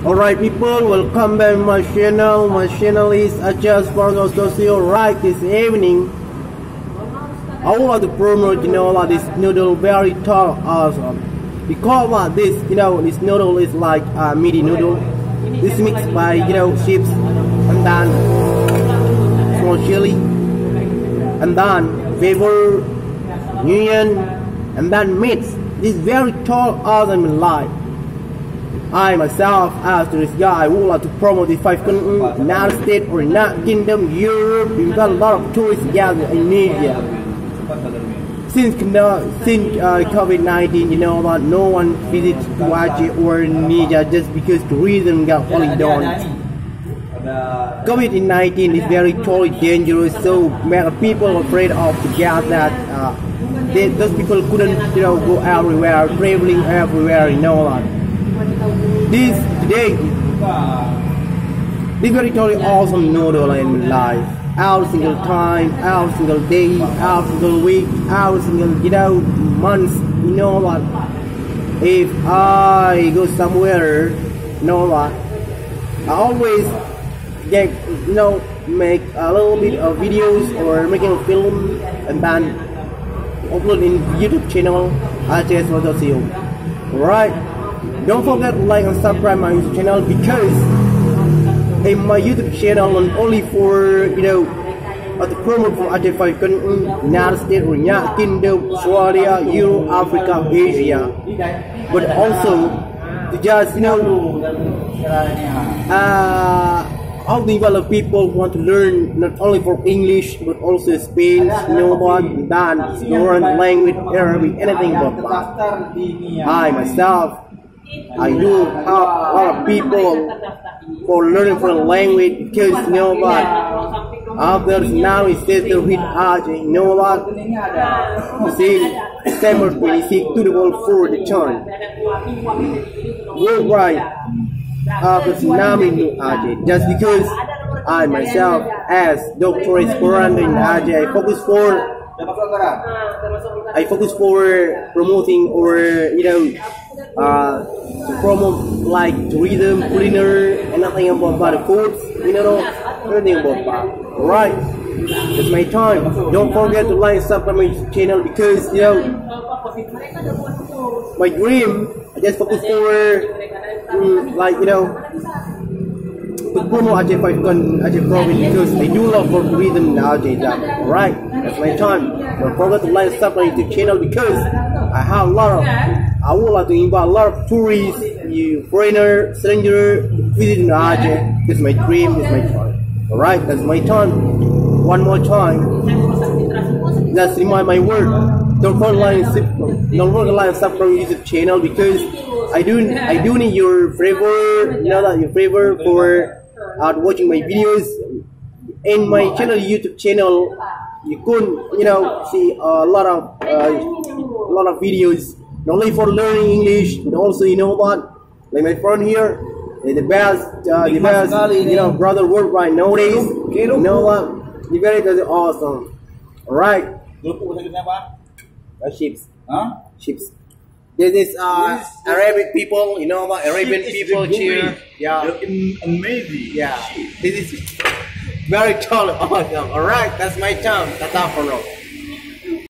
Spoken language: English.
Alright people, welcome back to my channel. My channel is Aceh Esperanto. Right, this evening I would like to promote, this noodle very tall awesome. Because this, this noodle is like midi noodle. It's mixed by, chips and then small chili and then flavor, onion and then meat. This very tall awesome in life. I myself, after this guy, would like to promote the 5 countries, United States or United Kingdom, Europe. We've got a lot of tourists gathered in India. Since COVID-19, no one visits to Aceh or India just because tourism got falling down. COVID-19 is very totally dangerous, so many people are afraid of the gas that those people couldn't, go everywhere, traveling everywhere, This very totally awesome noodle in my life. Every single time, every single day, every single week, every single month, if I go somewhere, I always get make a little bit of videos or making a film and then upload in YouTube channel Aceh Oleh. Right. Don't forget to like and subscribe my YouTube channel, because in my YouTube channel not only for to promote for Aceh 5 countries, United States or United Kingdom, Australia, Europe, Africa, Asia, but also to just all the other people who want to learn not only for English but also Spanish, dance, foreign language, Arabic, anything but that. I myself, I do help a lot of people for learning foreign language, because after now it says to read Aceh, since September 26 to the world for the time worldwide after tsunami in Aceh, just because I myself as Dr. Esperanto in Aceh, I focus for promoting or to promote like tourism, culinary, and nothing about the foods, anything about that. Right, it's my time. Don't forget to like and subscribe my channel, because my dream, I just focus for to promote Aceh 5 Aceh province, because I do love for tourism in Aceh. Right, that's my time. Don't forget to like and subscribe my YouTube channel, because I would like to invite a lot of tourists, foreigner, stranger, visiting Aceh. This is my dream, this is my time. Alright, that's my time. One more time. Just remind my word. Don't forget to like and subscribe my YouTube channel, because I do need your favor, your favor for watching my videos. In my channel, YouTube channel, you could see a lot of videos, not only for learning English, but also like my friend here, the best brother worldwide nowadays. You guys are awesome. Alright. Ships. Ships. This is Arabic people, Arabian people here. Yeah. Amazing. Yeah. This is very tall. Awesome. Alright, that's my time. That's all for now.